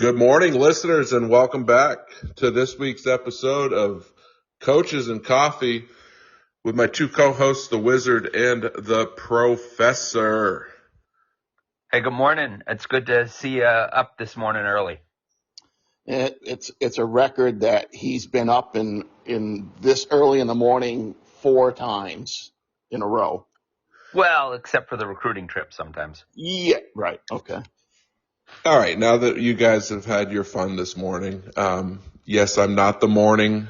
Good morning, listeners, and welcome back to this week's episode of Coaches and Coffee with my two co-hosts, the Wizard and the Professor. Hey, good morning. It's good to see you up this morning early. It's a record that he's been up in this early in the morning 4 times in a row. Well, except for the recruiting trip sometimes. Yeah, right. Okay. All right, now that you guys have had your fun this morning, yes, I'm not the morning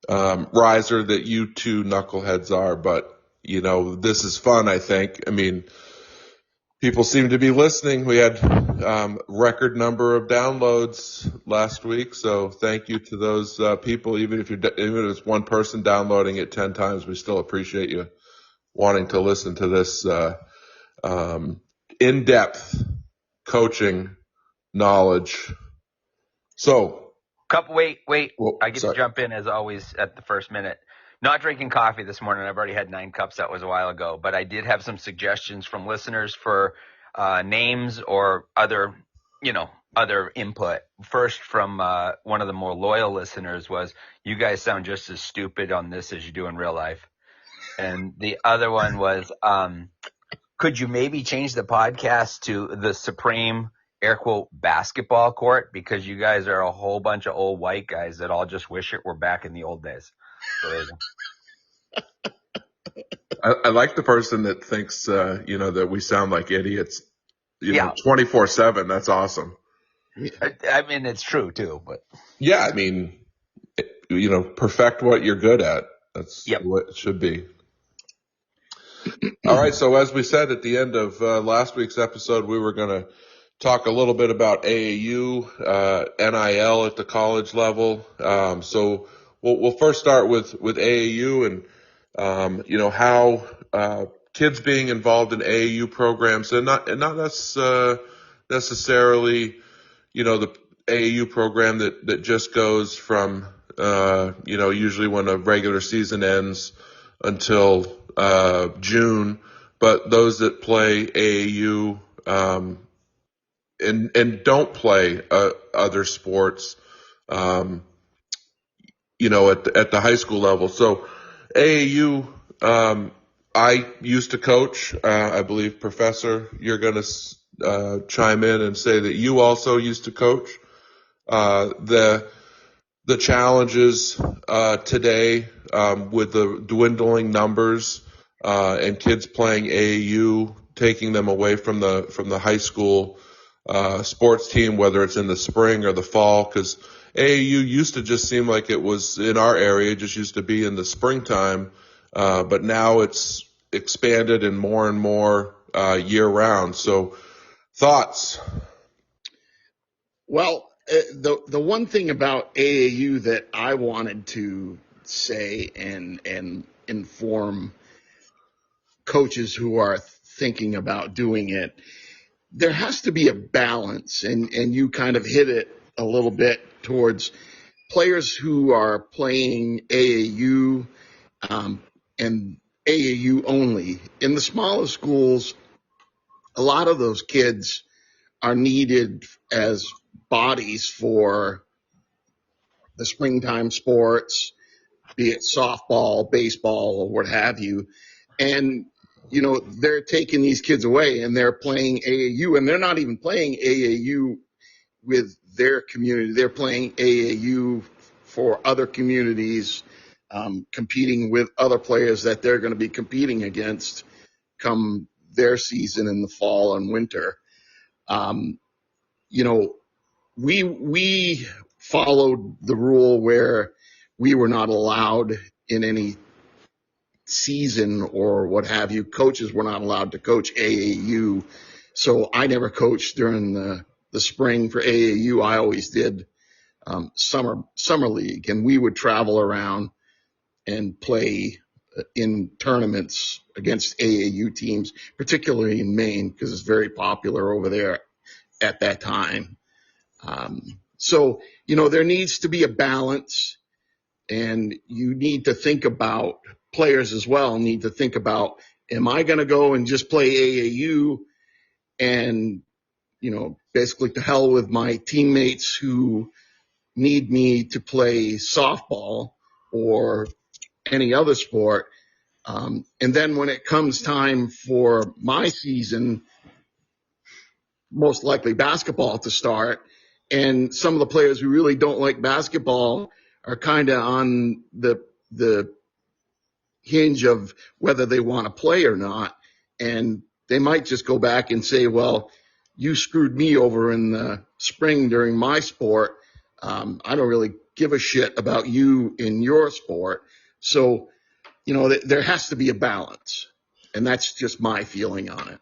riser that you two knuckleheads are, but, this is fun, I think. I mean, people seem to be listening. We had record number of downloads last week, so thank you to those people. Even if it's one person downloading it 10 times, we still appreciate you wanting to listen to this in-depth coaching knowledge. So, Wait. well, I get to jump in as always at the first minute. Not drinking coffee this morning. I've already had 9 cups. That was a while ago. But I did have some suggestions from listeners for names or other input. First from one of the more loyal listeners was, you guys sound just as stupid on this as you do in real life. And the other one was, could you maybe change the podcast to the Supreme air quote basketball court, because you guys are a whole bunch of old white guys that all just wish it were back in the old days. So I like the person that thinks, that we sound like idiots, yeah. 24/7. That's awesome. I mean, it's true too, but yeah, I mean, perfect what you're good at. That's what it should be. All right. So as we said at the end of last week's episode, we were going to talk a little bit about AAU, NIL at the college level. So we'll first start with AAU and, how kids being involved in AAU programs, and not necessarily, the AAU program that just goes from, usually when a regular season ends until June, but those that play AAU and don't play other sports, at the high school level. So AAU, I used to coach. I believe, Professor, you're going to chime in and say that you also used to coach. The challenges today with the dwindling numbers and kids playing AAU, taking them away from the high school sports team, whether it's in the spring or the fall, because AAU used to just seem like it was in our area, just used to be in the springtime, but now it's expanded and more year round. So, thoughts? Well, the one thing about AAU that I wanted to say and inform coaches who are thinking about doing it, there has to be a balance, and you kind of hit it a little bit towards players who are playing AAU and AAU only. In the smaller schools, a lot of those kids are needed as bodies for the springtime sports, be it softball, baseball, or what have you. And they're taking these kids away and they're playing AAU, and they're not even playing AAU with their community. They're playing AAU for other communities, competing with other players that they're going to be competing against come their season in the fall and winter. We followed the rule where we were not allowed in any season or what have you. Coaches were not allowed to coach AAU. So I never coached during the spring for AAU. I always did summer league, and we would travel around and play in tournaments against AAU teams, particularly in Maine, because it's very popular over there at that time. So there needs to be a balance, and you need to think about players as well, need to think about, am I going to go and just play AAU and, basically to hell with my teammates who need me to play softball or any other sport. And then when it comes time for my season, most likely basketball to start, and some of the players who really don't like basketball are kind of on the hinge of whether they want to play or not. And they might just go back and say, well, you screwed me over in the spring during my sport. I don't really give a shit about you in your sport. So, there has to be a balance. And that's just my feeling on it.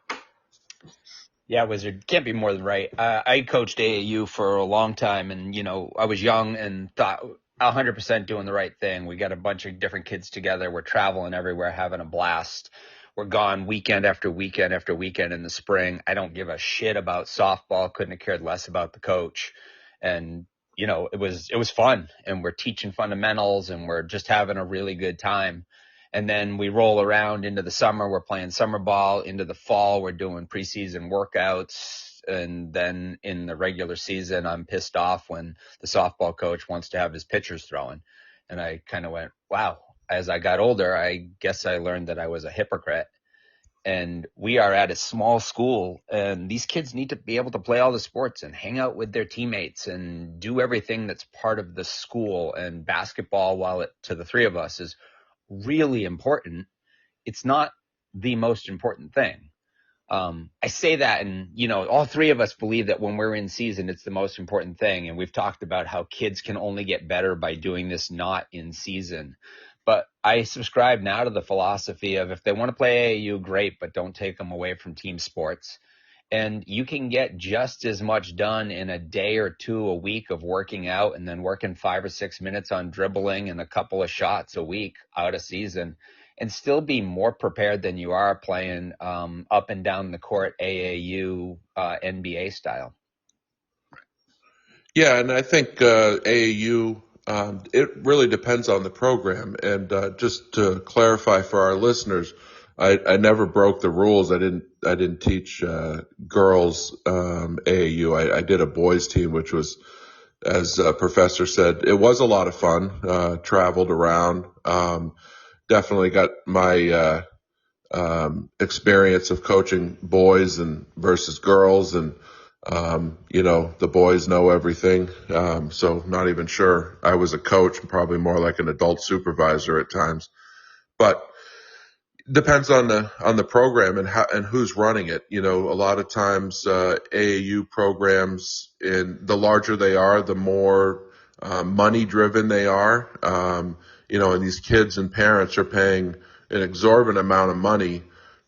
Yeah, Wizard, can't be more than right. I coached AAU for a long time, and I was young and thought 100% doing the right thing. We got a bunch of different kids together. We're traveling everywhere, having a blast. We're gone weekend after weekend after weekend in the spring. I don't give a shit about softball. Couldn't have cared less about the coach, and it was fun. And we're teaching fundamentals, and we're just having a really good time. And then we roll around into the summer. We're playing summer ball. Into the fall, we're doing preseason workouts. And then in the regular season, I'm pissed off when the softball coach wants to have his pitchers throwing. And I kind of went, wow. As I got older, I guess I learned that I was a hypocrite. And we are at a small school, and these kids need to be able to play all the sports and hang out with their teammates and do everything that's part of the school. And basketball, while it to the three of us is really important, it's not the most important thing. I say that, and all three of us believe that when we're in season, it's the most important thing. And we've talked about how kids can only get better by doing this not in season. But I subscribe now to the philosophy of if they want to play AAU, great, but don't take them away from team sports. And you can get just as much done in a day or two a week of working out and then working 5 or 6 minutes on dribbling and a couple of shots a week out of season and still be more prepared than you are playing up and down the court AAU NBA style. Yeah, and I think AAU, it really depends on the program. And just to clarify for our listeners, I never broke the rules. I didn't teach girls AAU. I did a boys team, which was, as Professor said, it was a lot of fun. Traveled around. Definitely got my experience of coaching boys and versus girls, and the boys know everything. So not even sure I was a coach, probably more like an adult supervisor at times, but depends on the program and how and who's running it. A lot of times AAU programs, in the larger they are, the more money driven they are. And these kids and parents are paying an exorbitant amount of money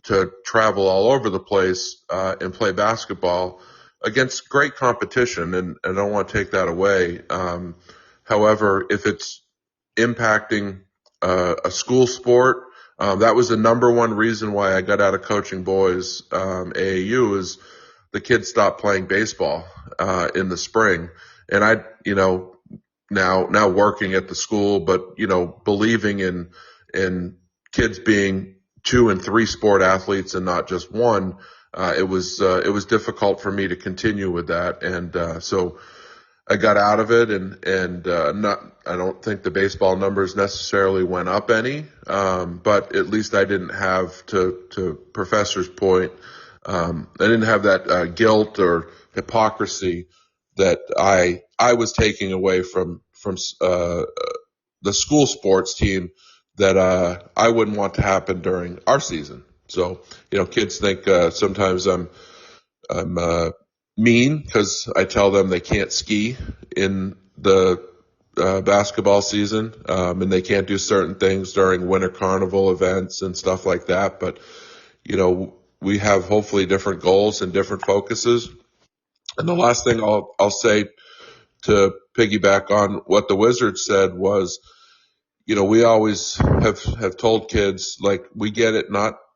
to travel all over the place and play basketball against great competition, and I don't want to take that away. However, if it's impacting a school sport, that was the number one reason why I got out of coaching boys AAU, is the kids stopped playing baseball in the spring, and I, now working at the school, but believing in kids being 2 and 3 sport athletes and not just one. It was difficult for me to continue with that, and so I got out of it, and I don't think the baseball numbers necessarily went up any, but at least I didn't have, to Professor's point, I didn't have that guilt or hypocrisy that I was taking away from the school sports team that I wouldn't want to happen during our season. So kids think sometimes I'm mean because I tell them they can't ski in the basketball season, and they can't do certain things during winter carnival events and stuff like that. But we have hopefully different goals and different focuses. And the last thing I'll say to piggyback on what the Wizards said was, we always have told kids, like, we get it,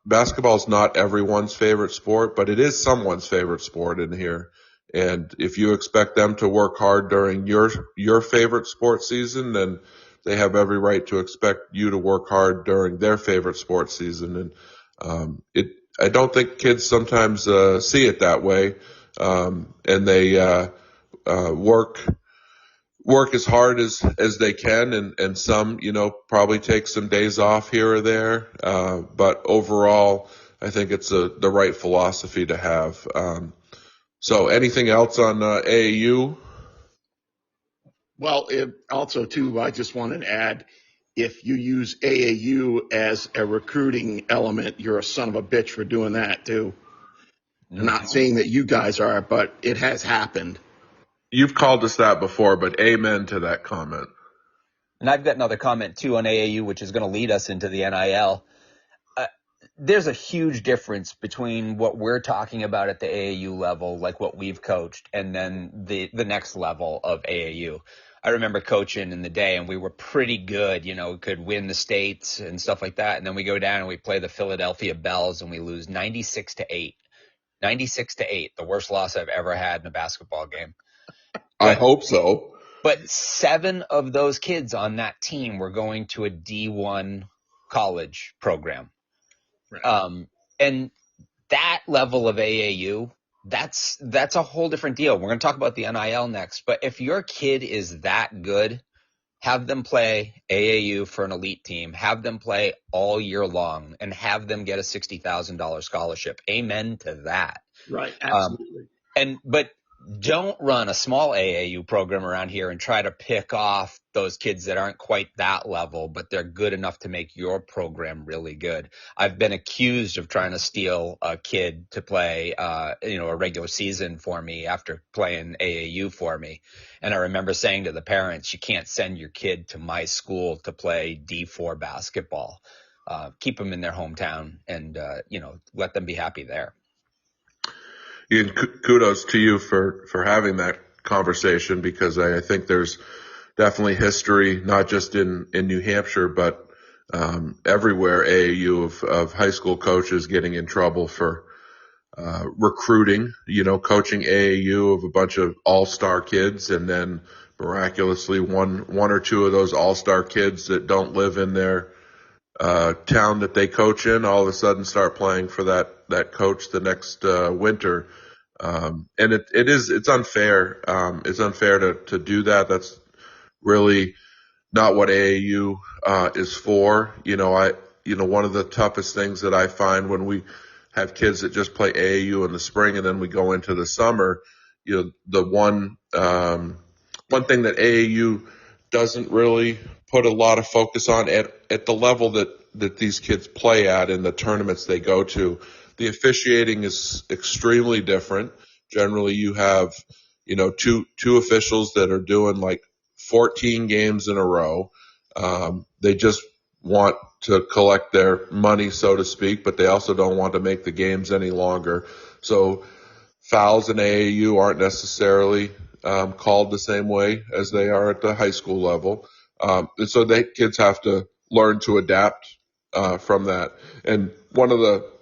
basketball is not everyone's favorite sport, but it is someone's favorite sport in here. And if you expect them to work hard during your favorite sports season, then they have every right to expect you to work hard during their favorite sports season. And I don't think kids sometimes see it that way. and they work as hard as they can, and some, probably take some days off here or there. But overall, I think it's the right philosophy to have. So anything else on AAU? Well, also too, I just wanted to add, if you use AAU as a recruiting element, you're a son of a bitch for doing that too. I'm not saying that you guys are, but it has happened. You've called us that before, but amen to that comment. And I've got another comment too on AAU, which is going to lead us into the NIL. There's a huge difference between what we're talking about at the AAU level, like what we've coached, and then the next level of AAU. I remember coaching in the day, and we were pretty good, could win the states and stuff like that. And then we go down and we play the Philadelphia Bells, and we lose 96-8. 96-8, the worst loss I've ever had in a basketball game. I hope so. But 7 of those kids on that team were going to a D1 college program. Right. And that level of AAU, that's a whole different deal. We're going to talk about the NIL next. But if your kid is that good, have them play AAU for an elite team. Have them play all year long and have them get a $60,000 scholarship. Amen to that. Right, absolutely. But don't run a small AAU program around here and try to pick off those kids that aren't quite that level, but they're good enough to make your program really good. I've been accused of trying to steal a kid to play, a regular season for me after playing AAU for me. And I remember saying to the parents, you can't send your kid to my school to play D4 basketball. Keep them in their hometown and, let them be happy there. And kudos to you for having that conversation, because I think there's definitely history, not just in New Hampshire, but everywhere, AAU of high school coaches getting in trouble for recruiting, coaching AAU of a bunch of all-star kids, and then miraculously one or two of those all-star kids that don't live in their town that they coach in all of a sudden start playing for that coach the next winter. And it's unfair. It's unfair to do that. That's really not what AAU is for. One of the toughest things that I find when we have kids that just play AAU in the spring and then we go into the summer, the one thing that AAU doesn't really put a lot of focus on at the level that these kids play at in the tournaments they go to. The officiating is extremely different. Generally, you have, two officials that are doing like 14 games in a row. They just want to collect their money, so to speak, but they also don't want to make the games any longer. So fouls in AAU aren't necessarily called the same way as they are at the high school level. And so kids have to learn to adapt from that. And one of the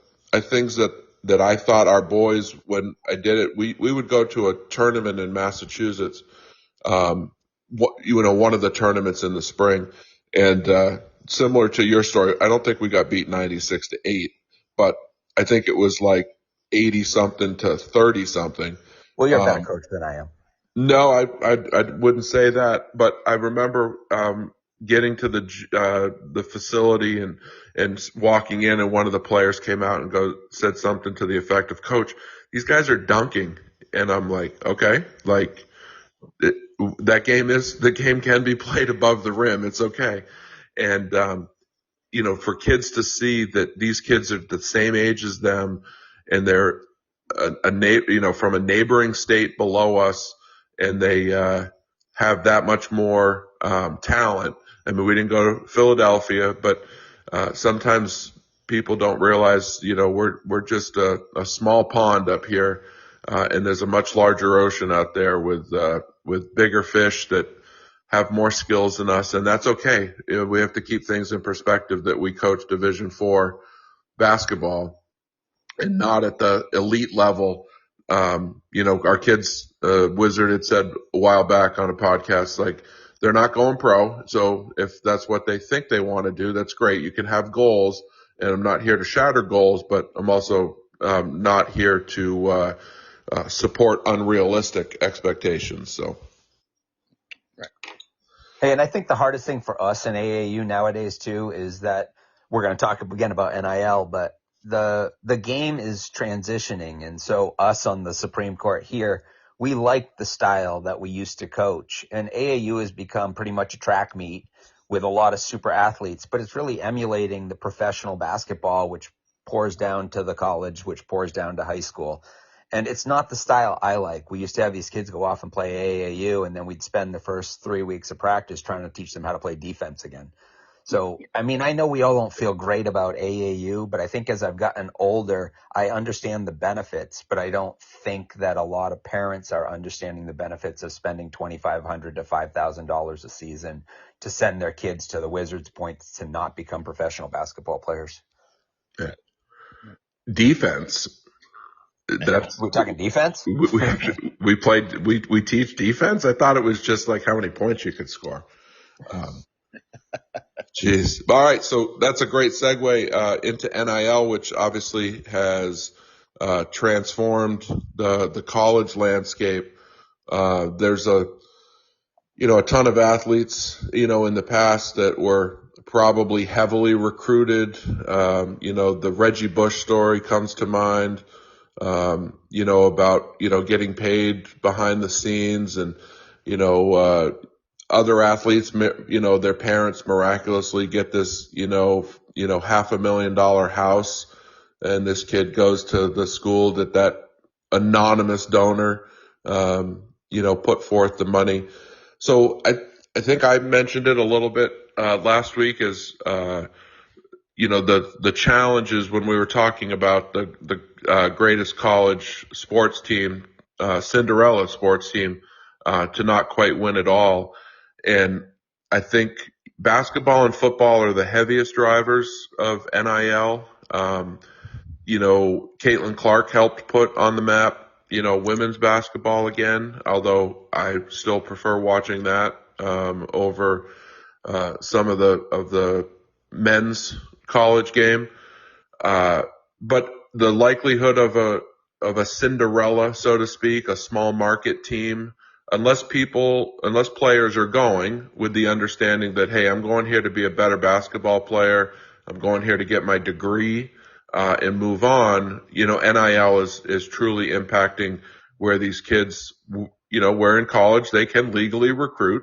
things that I thought our boys, when I did it, we would go to a tournament in Massachusetts, one of the tournaments in the spring, and similar to your story, I don't think we got beat 96-8, but I think it was like 80 something to 30 something. Well, you're a better coach than I am. No, I wouldn't say that, but I remember getting to the facility and walking in, and one of the players came out and said something to the effect of, "Coach, these guys are dunking," and I'm like, "Okay, like the game can be played above the rim. It's okay," and for kids to see that these kids are the same age as them, and they're from a neighboring state below us, and they have that much more talent. I mean, we didn't go to Philadelphia, but sometimes people don't realize, we're just a small pond up here, and there's a much larger ocean out there with bigger fish that have more skills than us, and that's okay. We have to keep things in perspective that we coach Division IV basketball and not at the elite level. Our kids, Wizard had said a while back on a podcast, like, they're not going pro. So if that's what they think they want to do, that's great. You can have goals, and I'm not here to shatter goals, but I'm also not here to support unrealistic expectations. So. Hey, and I think the hardest thing for us in AAU nowadays too is that we're going to talk again about NIL, but the game is transitioning, and so us on the Supreme Court here, we like the style that we used to coach, and AAU has become pretty much a track meet with a lot of super athletes, but it's really emulating the professional basketball, which pours down to the college, which pours down to high school. And it's not the style I like. We used to have these kids go off and play AAU, and then we'd spend the first 3 weeks of practice trying to teach them how to play defense again. So, I mean, I know we all don't feel great about AAU, but I think as I've gotten older, I understand the benefits, but I don't think that a lot of parents are understanding the benefits of spending $2,500 to $5,000 a season to send their kids to the Wizards' point to not become professional basketball players. Yeah. Defense. We're talking defense? We teach defense. I thought it was just like how many points you could score. Jeez. All right. So that's a great segue into NIL, which obviously has transformed the college landscape. There's a ton of athletes, in the past that were probably heavily recruited. The Reggie Bush story comes to mind. About, getting paid behind the scenes, and, other athletes, their parents miraculously get this, $500,000 house, and this kid goes to the school that anonymous donor, put forth the money. So I think I mentioned it a little bit, last week is, the challenges when we were talking about the greatest college sports team, Cinderella sports team, to not quite win it all. And I think basketball and football are the heaviest drivers of NIL. Caitlin Clark helped put on the map, women's basketball again, although I still prefer watching that, over, some of the men's college game. But the likelihood of a Cinderella, so to speak, a small market team, unless players are going with the understanding that, hey, I'm going here to be a better basketball player, I'm going here to get my degree, and move on, NIL is truly impacting where these kids, where in college they can legally recruit.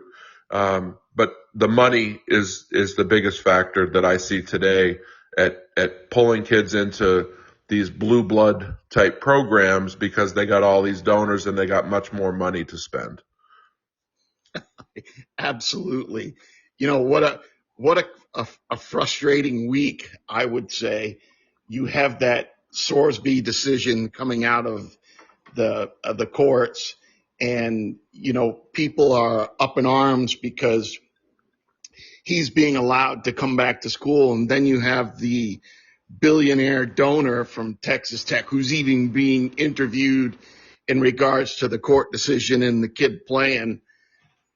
But the money is the biggest factor that I see today at pulling kids into these blue blood type programs, because they got all these donors and they got much more money to spend. Absolutely. What a frustrating week, I would say. You have that Sorsby decision coming out of the courts, and people are up in arms because he's being allowed to come back to school, and then you have the billionaire donor from Texas Tech who's even being interviewed in regards to the court decision and the kid playing.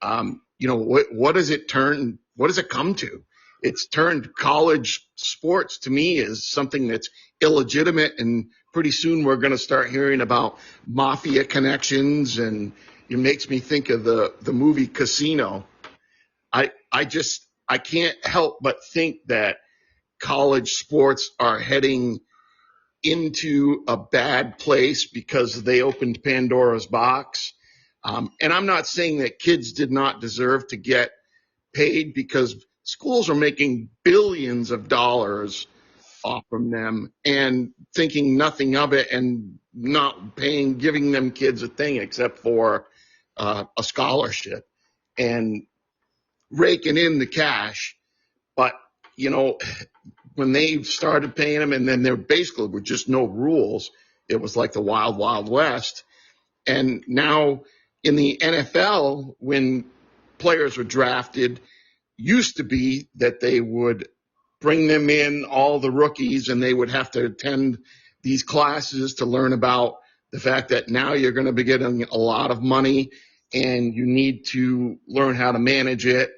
What does it turn? What does it come to? It's turned college sports to me as something that's illegitimate, and pretty soon we're going to start hearing about mafia connections, and it makes me think of the movie Casino. I can't help but think that college sports are heading into a bad place because they opened Pandora's box. And I'm not saying that kids did not deserve to get paid, because schools are making billions of dollars off from them and thinking nothing of it, and not giving them kids a thing except for a scholarship and raking in the cash. But, when they started paying them, and then there basically were just no rules, it was like the wild, wild west. And now in the NFL, when players were drafted, used to be that they would bring them in, all the rookies, and they would have to attend these classes to learn about the fact that now you're going to be getting a lot of money and you need to learn how to manage it.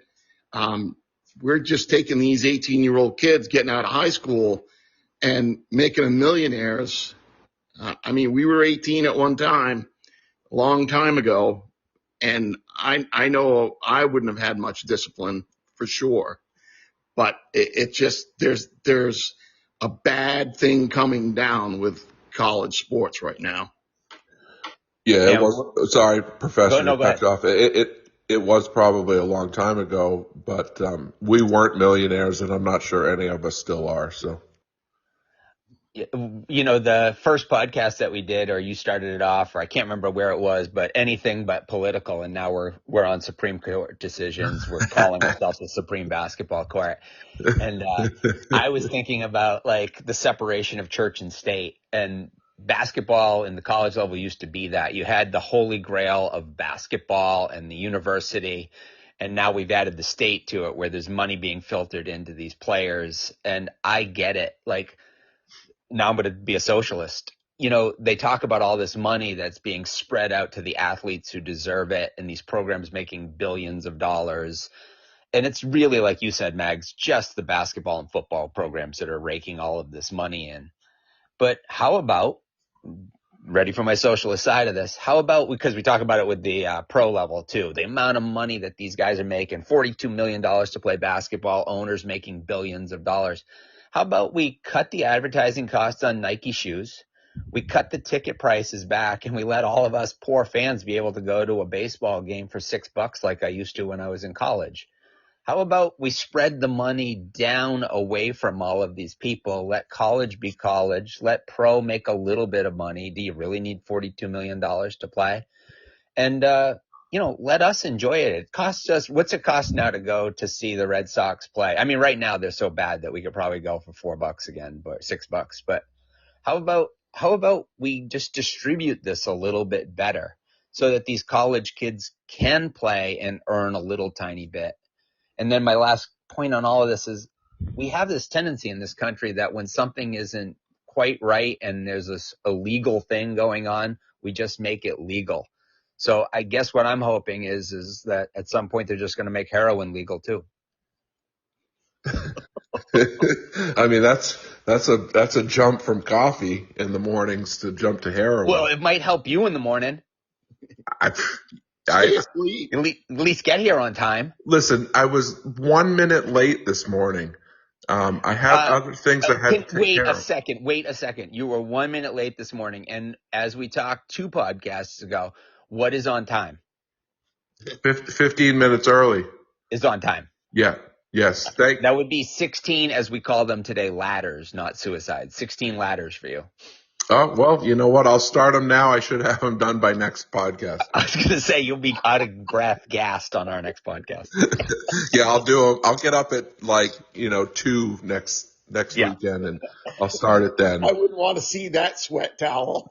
We're just taking these 18-year-old kids getting out of high school and making them millionaires. I mean, we were 18 at one time, a long time ago, and I know I wouldn't have had much discipline for sure. But it just there's a bad thing coming down with college sports right now. Yeah, it Yeah. was. Sorry, Professor, to Go cut ahead. you off. It was probably a long time ago, but we weren't millionaires, and I'm not sure any of us still are. So, The first podcast that we did, or you started it off, or I can't remember where it was, but anything but political. And now we're on Supreme Court decisions. We're calling ourselves the Supreme Basketball Court. And I was thinking about like the separation of church and state, and basketball in the college level used to be that. You had the holy grail of basketball and the university. And now we've added the state to it, where there's money being filtered into these players. And I get it. Like, now I'm going to be a socialist. They talk about all this money that's being spread out to the athletes who deserve it, and these programs making billions of dollars. And it's really, like you said, Mags, just the basketball and football programs that are raking all of this money in. But how about, ready for my socialist side of this, how about, because we talk about it with the pro level too, the amount of money that these guys are making, $42 million to play basketball, owners making billions of dollars. How about we cut the advertising costs on Nike shoes, we cut the ticket prices back, and we let all of us poor fans be able to go to a baseball game for $6 like I used to when I was in college? How about we spread the money down away from all of these people, let college be college, let pro make a little bit of money. Do you really need $42 million to play? And, let us enjoy it. It costs us, what's it cost now to go to see the Red Sox play? I mean, right now they're so bad that we could probably go for $4 again, but $6. But how about we just distribute this a little bit better so that these college kids can play and earn a little tiny bit? And then my last point on all of this is, we have this tendency in this country that when something isn't quite right and there's this illegal thing going on, we just make it legal. So I guess what I'm hoping is that at some point they're just going to make heroin legal too. I mean, that's a jump from coffee in the mornings to jump to heroin. Well, it might help you in the morning. Stay asleep. At least get here on time. Listen, I was 1 minute late this morning. I have other things I had to take care of. Wait a second. You were 1 minute late this morning. And as we talked 2 podcasts ago, what is on time? 15 minutes early. Is on time. Yeah. Yes. That would be 16, as we call them today, ladders, not suicides. 16 ladders for you. Oh, well, you know what? I'll start them now. I should have them done by next podcast. I was going to say you'll be out of breath, gassed on our next podcast. Yeah, I'll do them. I'll get up at 2 next weekend, and I'll start it then. I wouldn't want to see that sweat towel.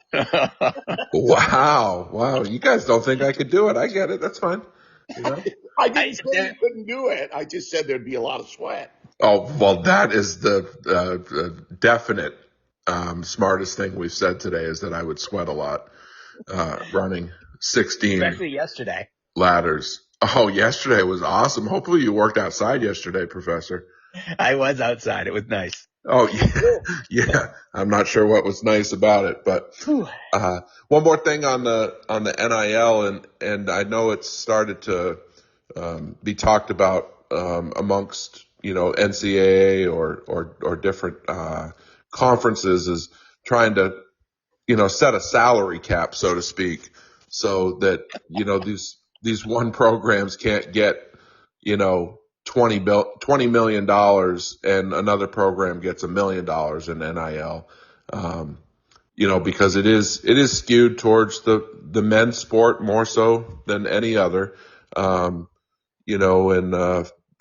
Wow. You guys don't think I could do it. I get it. That's fine. I didn't say you couldn't do it. I just said there'd be a lot of sweat. Oh, well, that is the definite smartest thing we've said today, is that I would sweat a lot running 16 especially yesterday ladders. Oh, yesterday was awesome. Hopefully you worked outside yesterday, Professor. I was outside. It was nice. Oh, yeah. I'm not sure what was nice about it, but one more thing on the NIL, and I know it's started to be talked about amongst NCAA or different conferences, is trying to set a salary cap, so to speak, so that these one programs can't get $20 million and another program gets $1 million in NIL. Because it is skewed towards the men's sport more so than any other. And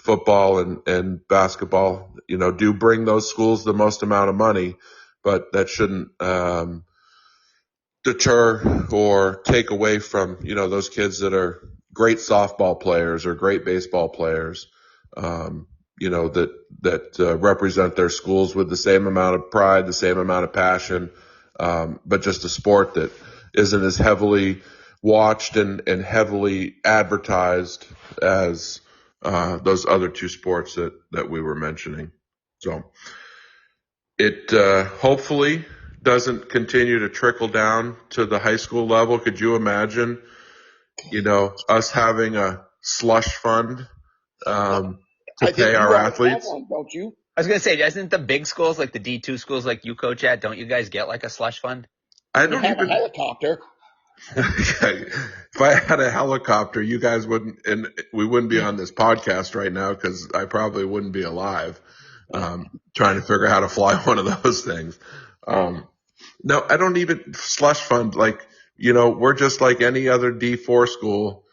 football and basketball, do bring those schools the most amount of money, but that shouldn't deter or take away from those kids that are great softball players or great baseball players, that represent their schools with the same amount of pride, the same amount of passion, but just a sport that isn't as heavily watched and heavily advertised as those other 2 sports that we were mentioning. So it hopefully doesn't continue to trickle down to the high school level, could you imagine, us having a slush fund to I pay think you our already have athletes? one, don't you? I was going to say, doesn't the big schools, like the D2 schools like you coach at, don't you guys get like a slush fund? I You don't have a even. helicopter. If I had a helicopter, you guys wouldn't, and we wouldn't be on this podcast right now because I probably wouldn't be alive, trying to figure out how to fly one of those things. No, I don't even slush fund. Like, we're just like any other D4 school.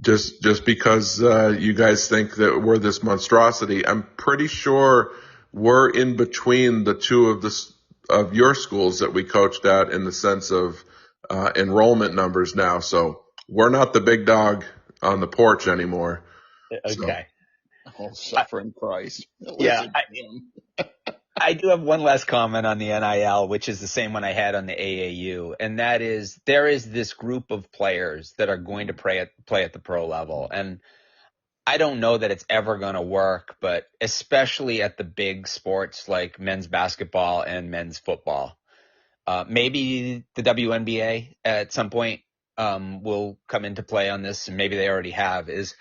Just because, you guys think that we're this monstrosity, I'm pretty sure we're in between the two of your schools that we coached at in the sense of, enrollment numbers now. So we're not the big dog on the porch anymore. So Okay. Oh, suffering Christ. Yeah. Listen to him. I do have one last comment on the NIL, which is the same one I had on the AAU, and that is there is this group of players that are going to play at the pro level, and I don't know that it's ever going to work, but especially at the big sports like men's basketball and men's football, maybe the WNBA at some point will come into play on this, and maybe they already have. Is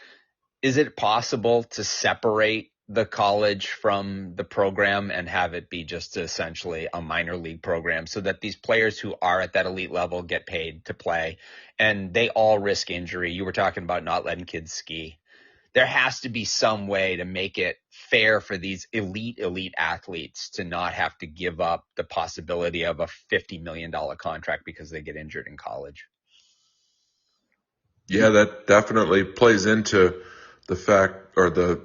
it possible to separate the college from the program and have it be just essentially a minor league program so that these players who are at that elite level get paid to play and they all risk injury? You were talking about not letting kids ski. There has to be some way to make it fair for these elite athletes to not have to give up the possibility of a $50 million contract because they get injured in college. yeah, that definitely plays into the fact or the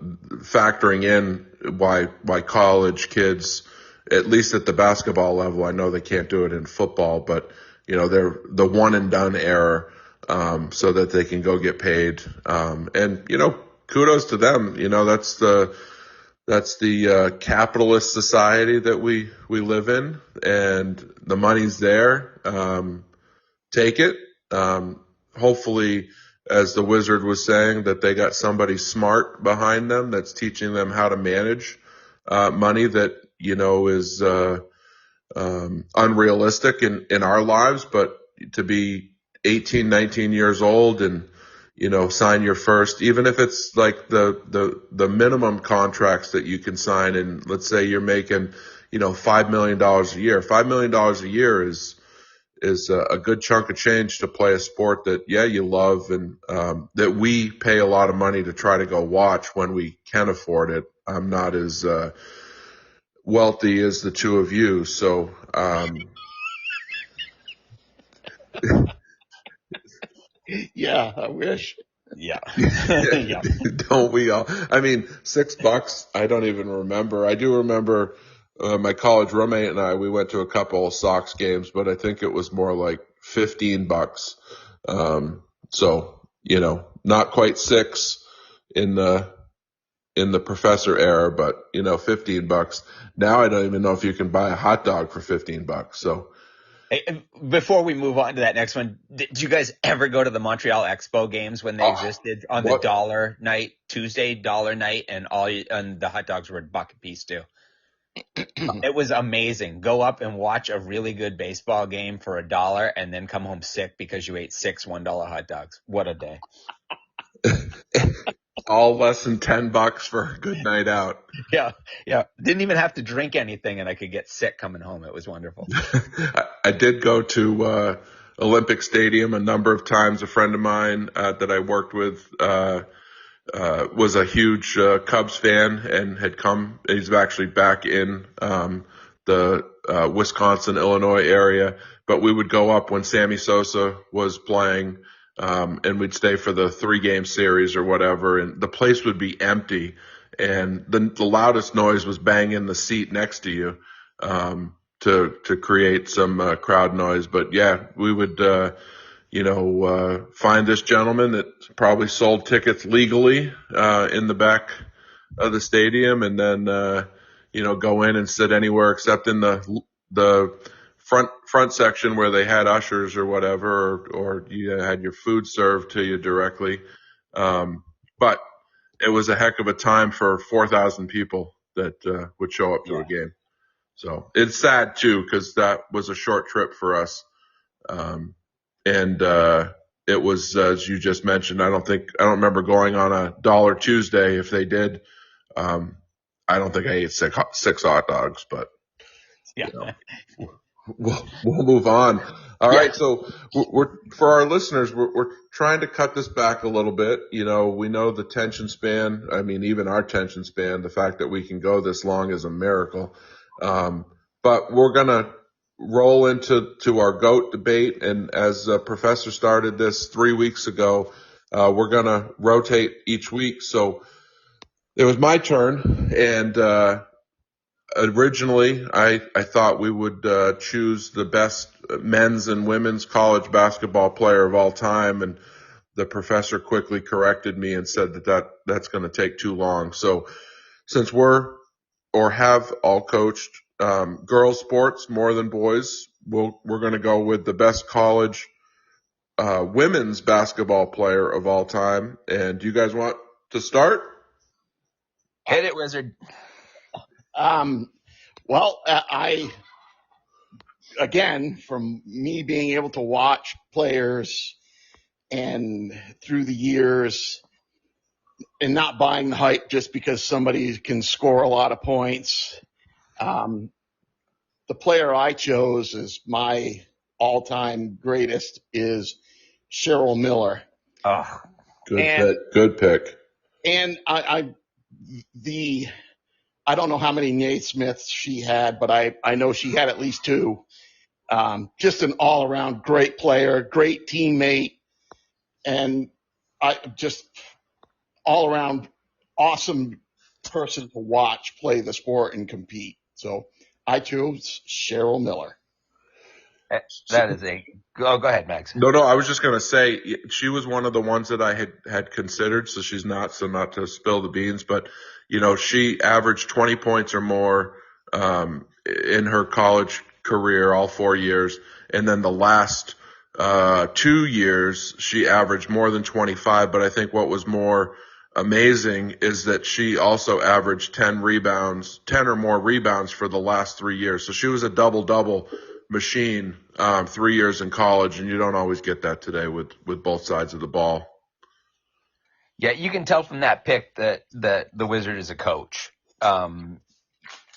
factoring in why college kids, at least at the basketball level, I know they can't do it in football, but they're the one and done era, so that they can go get paid. And kudos to them. That's the capitalist society that we live in, and the money's there. Take it. Hopefully, as the wizard was saying, that they got somebody smart behind them that's teaching them how to manage money that is unrealistic in our lives. But to be 18, 19 years old and sign your first, even if it's like the minimum contracts that you can sign, and let's say you're making $5 million a year. $5 million a year is a good chunk of change to play a sport that, you love, and that we pay a lot of money to try to go watch when we can afford it. I'm not as wealthy as the two of you, so Yeah, I wish. Yeah. Yeah. don't we all? I mean, $6, I don't even remember. I do remember my college roommate and we went to a couple of Sox games, but I think it was more like $15. So, not quite six in the professor era, but $15. Now I don't even know if you can buy a hot dog for $15. So Hey, before we move on to that next one, did you guys ever go to the Montreal Expo games when they existed on the what? dollar night, Tuesday dollar night, and and the hot dogs were a buck a piece too? It was amazing. Go up and watch a really good baseball game for $1 and then come home sick because you ate six $1 hot dogs. What a day. All less than $10 for a good night out. Yeah. Yeah. Didn't even have to drink anything and I could get sick coming home. It was wonderful. I did go to Olympic Stadium a number of times. A friend of mine that I worked with was a huge Cubs fan and had come. He's actually back in the Wisconsin, Illinois area. But we would go up when Sammy Sosa was playing, and we'd stay for the 3-game series or whatever. And the place would be empty, and the loudest noise was banging the seat next to you. To create some crowd noise. But yeah, we would, find this gentleman that probably sold tickets legally in the back of the stadium, and then go in and sit anywhere except in the front section where they had ushers or whatever, or you had your food served to you directly. But it was a heck of a time for 4,000 people that would show up to a game. So it's sad too, because that was a short trip for us. And it was, as you just mentioned, I don't remember going on a Dollar Tuesday. If they did, I don't think I ate six hot dogs, but Yeah. you know, we'll move on. All Yeah. right. So we're for our listeners, we're trying to cut this back a little bit. We know the tension span. I mean, even our tension span, the fact that we can go this long is a miracle. But we're going to roll into our GOAT debate. And as Professor started this 3 weeks ago, we're going to rotate each week. So it was my turn. And, originally, I thought we would choose the best men's and women's college basketball player of all time, and the professor quickly corrected me and said that's going to take too long. So since have all coached girls sports more than boys, we're going to go with the best college women's basketball player of all time. And do you guys want to start? Hit it, Wizard. Well, again, from me being able to watch players and through the years and not buying the hype just because somebody can score a lot of points, the player I chose as my all-time greatest is Cheryl Miller. Oh, Good pick. And I don't know how many Naismiths she had, but I know she had at least two. Just an all-around great player, great teammate, and just all-around awesome person to watch play the sport and compete. So I chose Cheryl Miller. that is go ahead, Max. No, I was just going to say she was one of the ones that I had considered. So she's not to spill the beans, but she averaged 20 points or more, in her college career, all 4 years. And then the last, 2 years, she averaged more than 25. But I think what was more amazing is that she also averaged 10 or more rebounds for the last 3 years. So she was a double machine, 3 years in college, and you don't always get that today with both sides of the ball. Yeah, you can tell from that pick that the Wizard is a coach.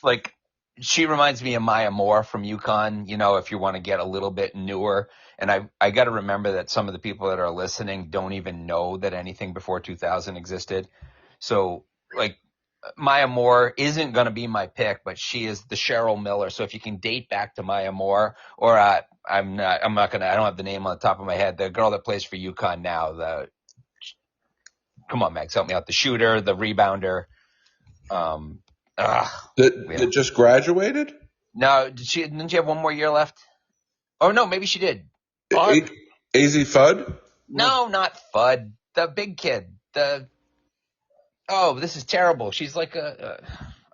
Like, she reminds me of Maya Moore from UConn, if you want to get a little bit newer. And I got to remember that some of the people that are listening don't even know that anything before 2000 existed. So, like, Maya Moore isn't going to be my pick, but she is the Cheryl Miller. So if you can date back to Maya Moore, or I don't have the name on the top of my head, the girl that plays for UConn now, come on, Max, help me out. The shooter, the rebounder. That just graduated? No, didn't she have one more year left? Oh no, maybe she did. Fudd? AZ Fudd? No, not Fudd. The big kid. This is terrible. She's like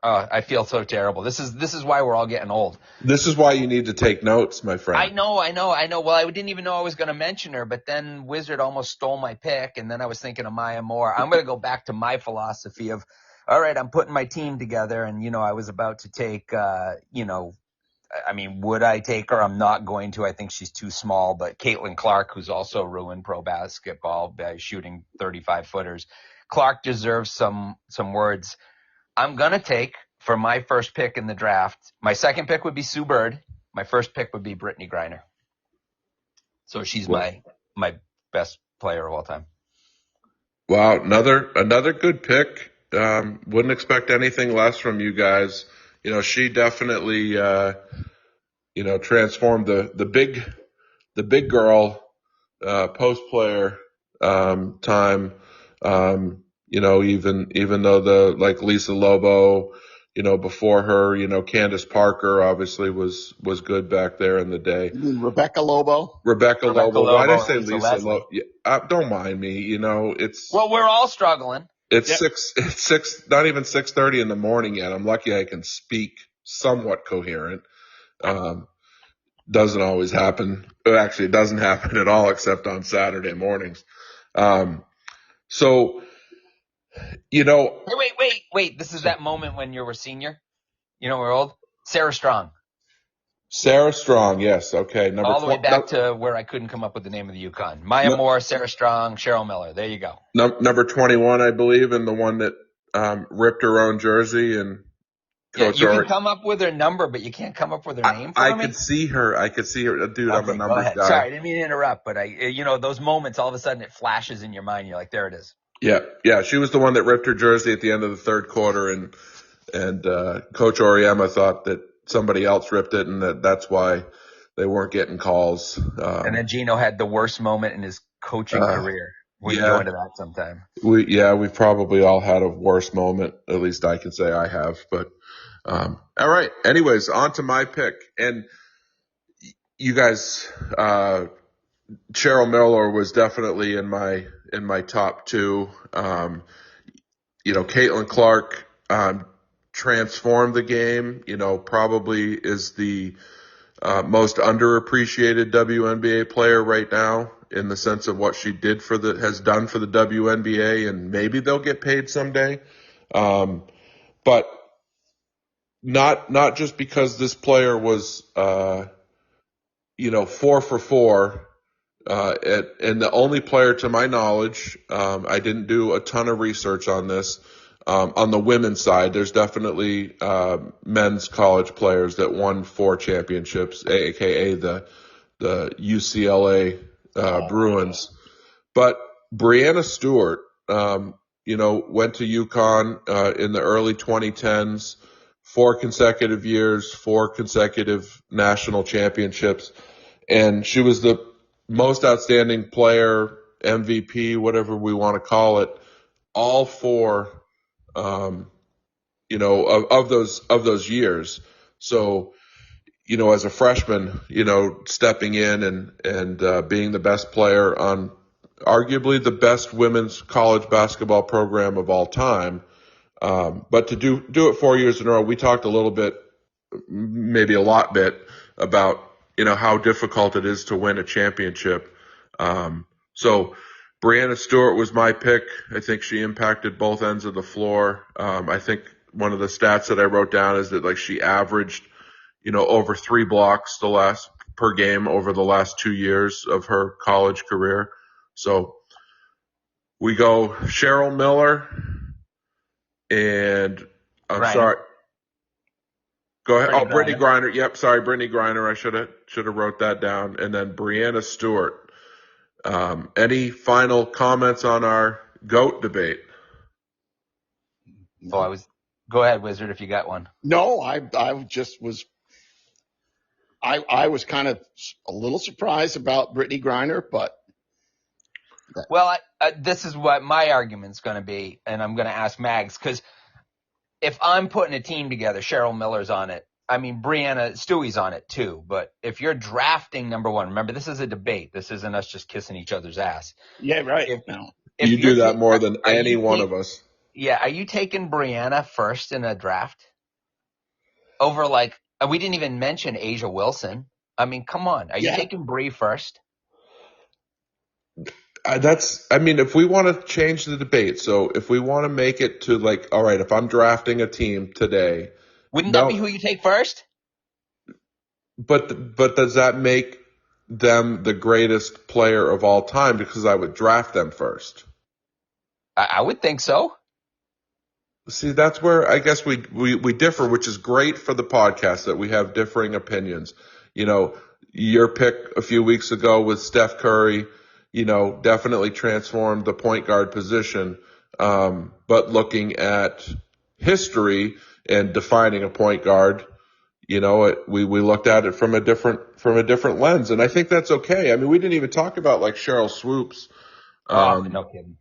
I feel so terrible. This is why we're all getting old. This is why you need to take notes, my friend. I know. Well, I didn't even know I was going to mention her, but then Wizard almost stole my pick, and then I was thinking of Maya Moore. I'm going to go back to my philosophy of, all right, I'm putting my team together, and I was about to take, would I take her? I'm not going to. I think she's too small. But Caitlin Clark, who's also ruined pro basketball by shooting 35-footers, Clark deserves some words. I'm going to take, for my first pick in the draft, my second pick would be Sue Bird. My first pick would be Brittany Griner. So she's my best player of all time. Wow, another good pick. Wouldn't expect anything less from you guys. She definitely transformed the big girl post player time. Even though like Lisa Lobo, before her, Candace Parker obviously was good back there in the day. You mean Rebecca Lobo? Rebecca Lobo. Why did I say Lisa Lobo? Don't mind me. It's we're all struggling. It's 6, not even 6:30 in the morning yet. I'm lucky I can speak somewhat coherent. Doesn't always happen. Actually, it doesn't happen at all except on Saturday mornings. So, Wait. This is that moment when you were senior. We're old. Sarah Strong. Sarah Strong, yes. Okay, number All the way 20. back to where I couldn't come up with the name of the UConn. Maya Moore, Sarah Strong, Cheryl Miller. There you go. Number 21, I believe, and the one that ripped her own jersey and Yeah, Coach you can Ori. come up with her number, but you can't come up with her name I for me? could see her. Dude, I'm a Okay, go numbers ahead. guy. Sorry, I didn't mean to interrupt, but those moments, all of a sudden it flashes in your mind. You're like, there it is. Yeah. She was the one that ripped her jersey at the end of the third quarter, and Coach Oriema thought that somebody else ripped it, and that's why they weren't getting calls. And then Gino had the worst moment in his coaching career. We can go into that sometime. We've probably all had a worse moment. At least I can say I have. But all right. Anyways, on to my pick, and you guys, Cheryl Miller was definitely in my top two. Caitlin Clark transformed the game. Probably is the most underappreciated WNBA player right now in the sense of what she has done for the WNBA, and maybe they'll get paid someday. But not just because this player was, 4 for 4, and the only player to my knowledge, I didn't do a ton of research on this. On the women's side, there's definitely men's college players that won 4 championships, aka the UCLA Bruins. But Brianna Stewart, went to UConn in the early 2010s, 4 consecutive years, 4 consecutive national championships, and she was the most outstanding player, MVP, whatever we want to call it, all 4, of those years. So, as a freshman, stepping in and being the best player on arguably the best women's college basketball program of all time. But to do it 4 years in a row, we talked a little bit, maybe a lot bit, about, how difficult it is to win a championship. So Brianna Stewart was my pick. I think she impacted both ends of the floor. I think one of the stats that I wrote down is that she averaged, over 3 blocks per game over the last 2 years of her college career. So we go Cheryl Miller and sorry. Go ahead. Brittany Griner. Yep. Sorry, Brittany Griner. I should have wrote that down. And then Brianna Stewart. Any final comments on our GOAT debate? No. Go ahead, Wizard, if you got one. No, I just was. I was kind of a little surprised about Brittany Griner, but. Well, this is what my argument's going to be, and I'm going to ask Mags, because if I'm putting a team together, Cheryl Miller's on it. I mean, Brianna Stewie's on it too. But if you're drafting number 1, remember, this is a debate. This isn't us just kissing each other's ass. Yeah, right. If you do that more than any one of us. Yeah. Are you taking Brianna first in a draft? Over we didn't even mention Asia Wilson. I mean, come on. Are you taking Bree first? If we want to change the debate, so if we want to make it to all right, if I'm drafting a team today. Wouldn't that be who you take first? But does that make them the greatest player of all time because I would draft them first? I would think so. See, that's where I guess we differ, which is great for the podcast that we have differing opinions. Your pick a few weeks ago with Steph Curry, definitely transformed the point guard position. But looking at history and defining a point guard, we looked at it from a different lens, and I think that's okay. I mean, we didn't even talk about Cheryl Swoops. No kidding.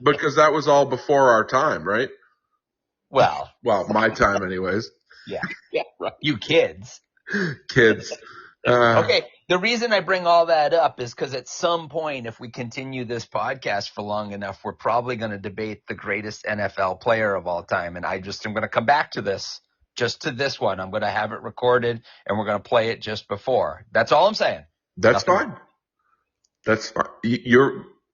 Because that was all before our time, right? Well, my time anyways. Yeah, right. You kids. Okay. The reason I bring all that up is because at some point, if we continue this podcast for long enough, we're probably going to debate the greatest NFL player of all time. And I'm going to come back to this, just to this one. I'm going to have it recorded and we're going to play it just before. That's all I'm saying. That's fine. That's fine.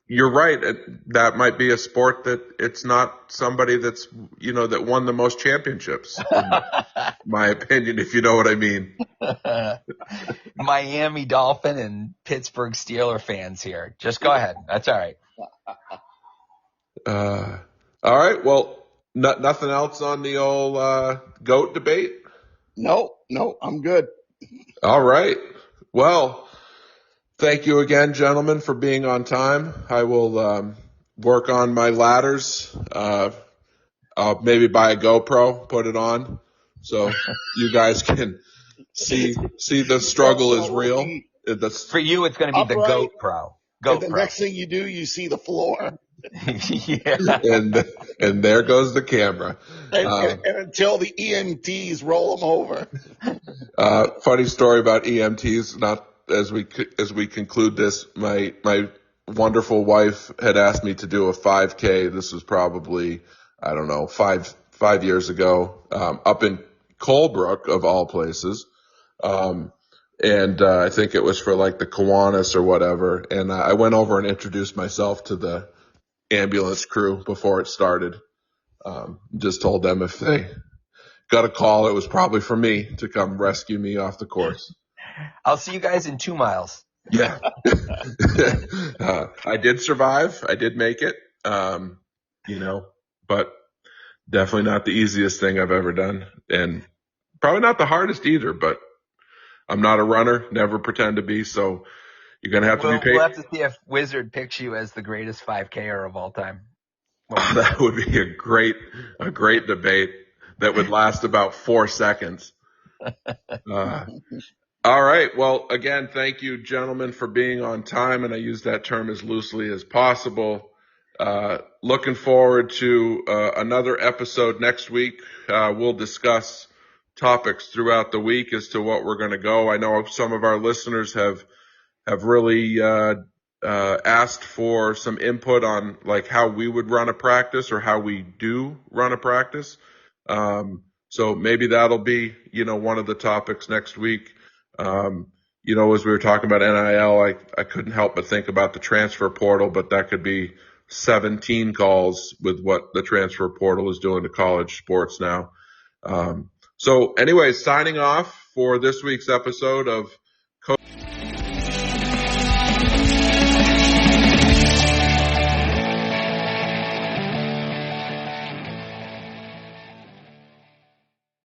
you're right. That might be a sport that it's not somebody that's, that won the most championships, in my opinion, if you know what I mean. Miami Dolphin and Pittsburgh Steeler fans here. Just go ahead. That's all right. All right. Well, nothing else on the old GOAT debate? No, I'm good. All right. Well, thank you again, gentlemen, for being on time. I will work on my ladders. I'll maybe buy a GoPro, put it on, so you guys can see the struggle is real. For you, it's going to be the Upright. GOAT Pro. And the next thing you do, you see the floor. Yeah. And there goes the camera. And until the EMTs roll them over. Funny story about EMTs. Not as we conclude this, my wonderful wife had asked me to do a 5K. This was probably, I don't know, five years ago, up in Colebrook of all places. And I think it was for like the Kiwanis or whatever. And I went over and introduced myself to the ambulance crew before it started. Just told them if they got a call, it was probably for me to come rescue me off the course. I'll see you guys in 2 miles. Yeah. I did survive. I did make it, but definitely not the easiest thing I've ever done. And probably not the hardest either, but I'm not a runner, never pretend to be. So you're going to have to be patient. We'll have to see if Wizard picks you as the greatest 5K-er of all time. That would be a great debate that would last about 4 seconds. All right. Well, again, thank you, gentlemen, for being on time. And I use that term as loosely as possible. Looking forward to another episode next week. We'll discuss topics throughout the week as to what we're going to go. I know some of our listeners have really asked for some input on like how we would run a practice or how we do run a practice. So maybe that'll be, one of the topics next week. As we were talking about NIL, I couldn't help but think about the transfer portal, but that could be 17 calls with what the transfer portal is doing to college sports now. So anyways, signing off for this week's episode of Coach